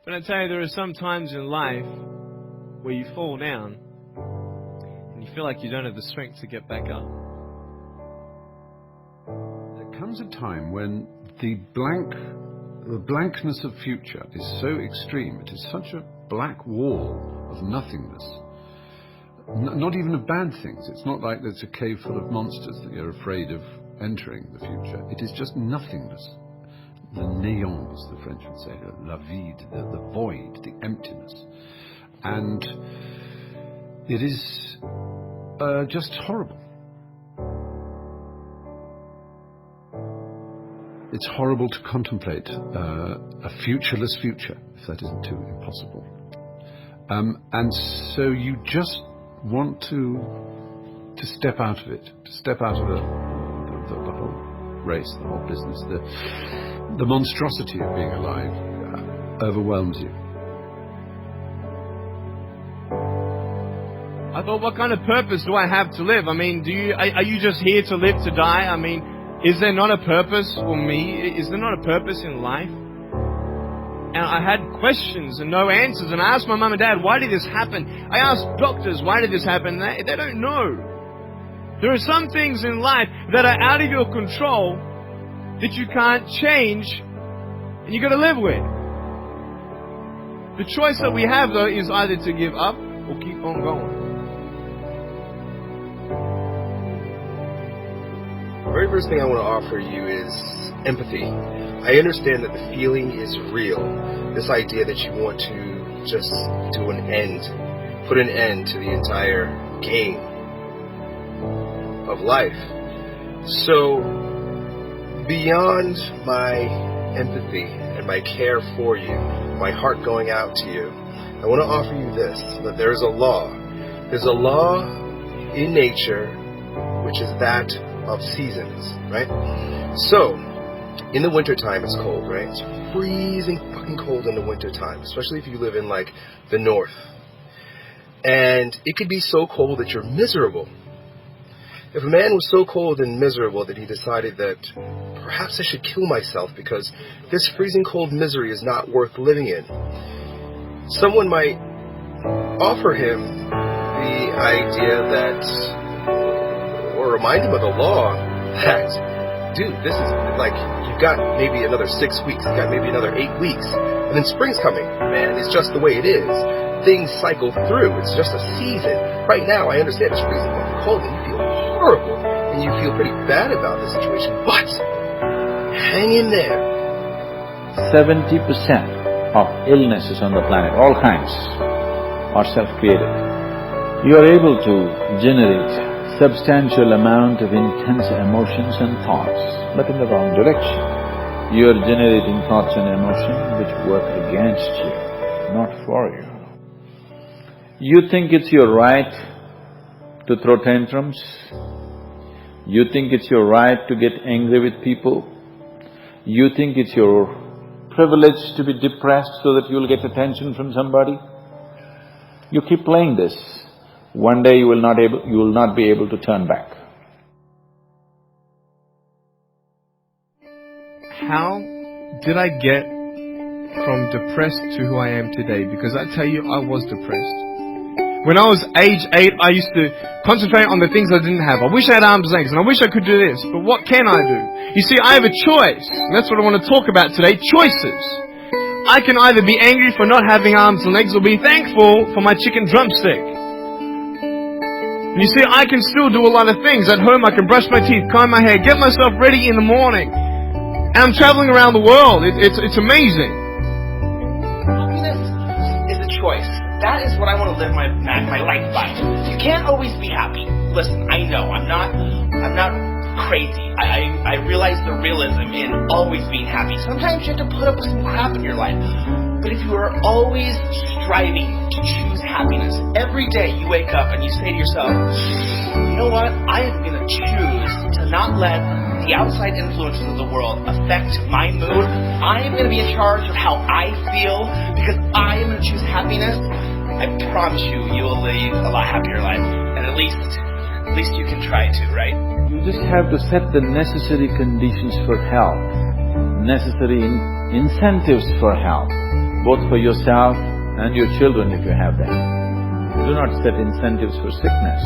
But I tell you, there are some times in life where you fall down and you feel like you don't have the strength to get back up. There comes a time when the blankness of future is so extreme, it is such a black wall of nothingness. Not even of bad things. It's not like there's a cave full of monsters that you're afraid of entering the future. It is just nothingness. The néant, as the French would say, la vide, the void, the emptiness. And it is just horrible. It's horrible to contemplate a futureless future, if that isn't too impossible. And so you just want to step out of it, to step out of the whole race, the whole business. The monstrosity of being alive overwhelms you. I thought, what kind of purpose do I have to live? I mean, are you just here to live to die? I mean, is there not a purpose for me? Is there not a purpose in life? And I had questions and no answers. And I asked my mum and dad, why did this happen? I asked doctors, why did this happen? They don't know. There are some things in life that are out of your control that you can't change and you got to live with. The choice that we have, though, is either to give up or keep on going. The very first thing I want to offer you is empathy. I understand that the feeling is real. This idea that you want to just put an end to the entire game of life. So, beyond my empathy and my care for you, my heart going out to you, I want to offer you this, that there is a law. There's a law in nature, which is that of seasons, right? So, in the wintertime it's cold, right? It's freezing fucking cold in the wintertime, especially if you live in like the north. And it could be so cold that you're miserable. If a man was so cold and miserable that he decided that perhaps I should kill myself because this freezing cold misery is not worth living in, someone might offer him the idea that, or remind him of the law that, dude, this is like, you've got maybe another 6 weeks, you've got maybe another 8 weeks, and then spring's coming, man. It's just the way it is. Things cycle through. It's just a season. Right now, I understand it's freezing cold and you feel horrible and you feel pretty bad about the situation, but hang in there. 70% of illnesses on the planet, all kinds, are self-created. You are able to generate substantial amount of intense emotions and thoughts, but in the wrong direction. You are generating thoughts and emotions which work against you, not for you. You think it's your right to throw tantrums? You think it's your right to get angry with people? You think it's your privilege to be depressed so that you'll get attention from somebody? You keep playing this. One day you will not be able to turn back. How did I get from depressed to who I am today? Because I tell you, I was depressed. When I was age 8, I used to concentrate on the things I didn't have. I wish I had arms and legs, and I wish I could do this, but what can I do? You see, I have a choice, and that's what I want to talk about today, choices. I can either be angry for not having arms and legs, or be thankful for my chicken drumstick. And you see, I can still do a lot of things. At home, I can brush my teeth, comb my hair, get myself ready in the morning. And I'm traveling around the world. It's amazing. Happiness is a choice. That is what I want to live my life by. You can't always be happy. Listen, I know, I'm not crazy. I realize the realism in always being happy. Sometimes you have to put up with some crap in your life. But if you are always striving to choose happiness, every day you wake up and you say to yourself, you know what, I am going to choose to not let the outside influences of the world affect my mood. I am going to be in charge of how I feel because I am going to choose happiness. I promise you, you will lead a lot happier life. And at least you can try to, right? You just have to set the necessary conditions for health, necessary incentives for health. both for yourself and your children if you have them. Do not set incentives for sickness.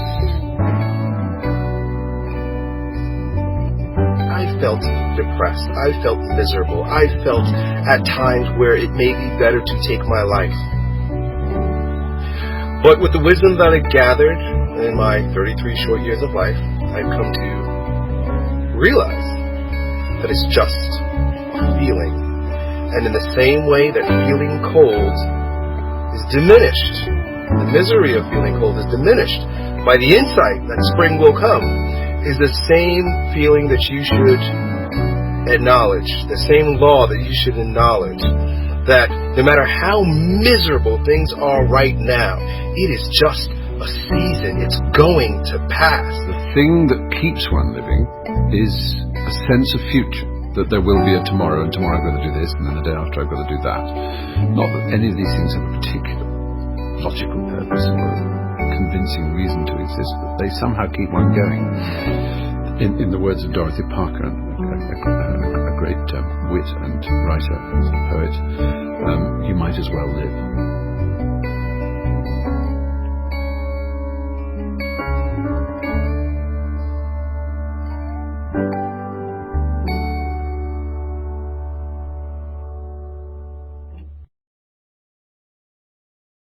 I felt depressed. I felt miserable. I felt at times where it may be better to take my life. But with the wisdom that I gathered in my 33 short years of life, I've come to realize that it's just feeling. And in the same way that feeling cold is diminished, the misery of feeling cold is diminished by the insight that spring will come, is the same feeling that you should acknowledge, the same law that you should acknowledge, that no matter how miserable things are right now, it is just a season. It's going to pass. The thing that keeps one living is a sense of future, that there will be a tomorrow, and tomorrow I've got to do this, and then the day after I've got to do that. Not that any of these things have a particular logical purpose or convincing reason to exist, but they somehow keep one going. In the words of Dorothy Parker, a great wit and writer, poet, you might as well live.